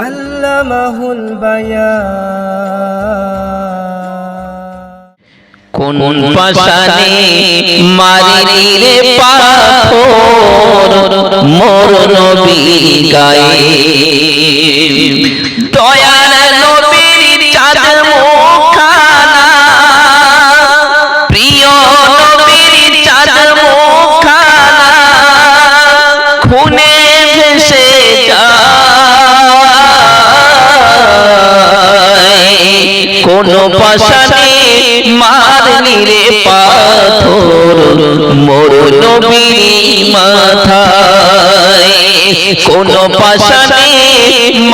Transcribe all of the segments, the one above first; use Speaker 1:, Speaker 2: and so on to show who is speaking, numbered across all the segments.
Speaker 1: আল্লামাহুল বায়ান।
Speaker 2: কোন পাশানে মারিলি রে পাথর মোর নবী গায়ে, দয়ার নবীর চাঁদ মুখখানা, প্রিয় নবীর চাঁদ মুখখানা খুনে ভেসে যায়। কোন পাশানে মারলি রে পাথর মোর নবীর মাথায়, কোন পাশানে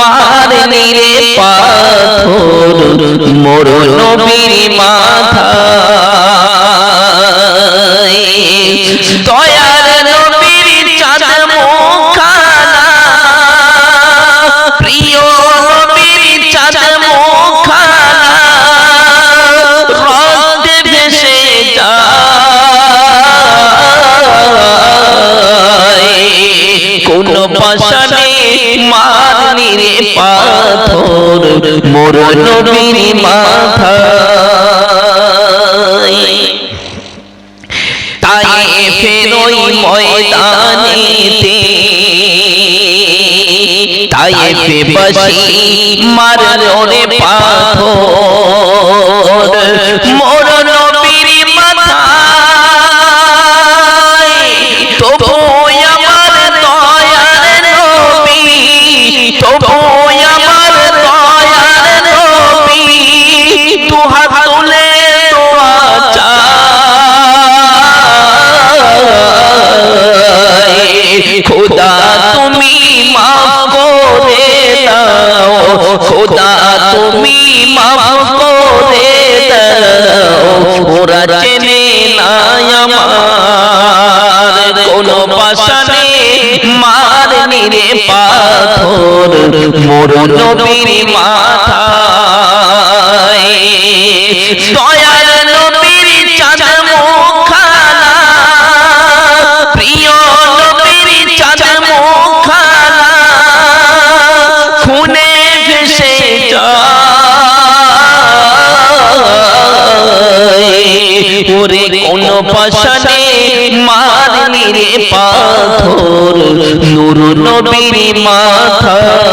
Speaker 2: মারলি রে পাথর মোর নবীর মাথায়। দয়ার নবীর চাঁদ মুখখানা, প্রিয় নবীর চাঁদ মুখখানা রক্তে ভেসে যায়। কোন পাশানে মারলি রে পাথর মোর নবীর মাথায়। তায়েফের ওই ময়দানেতে তায়েফবাসী মারলো রে পাথর মোর নবীর মাথায়। তবু আমার দয়ার নবী, তবু আমার দয়ার নবী দুহাত তুলে দোয়া চায়। খোদা তুমি মাফ করে দাও, খোদা তুমি মাফ করে দাও, ওরা চেনে না আমার। কোন পাশানে মারলি রে পাথর মোর নবীর মাথায়। দয়ার নবীর চাঁদ মুখখানা, প্রিয় নবীর চাঁদ মুখখানা খুনে ভেসে যায়। ওরে কোন পাশানে মারলি রে পাথর নূর নবীর মাথায়।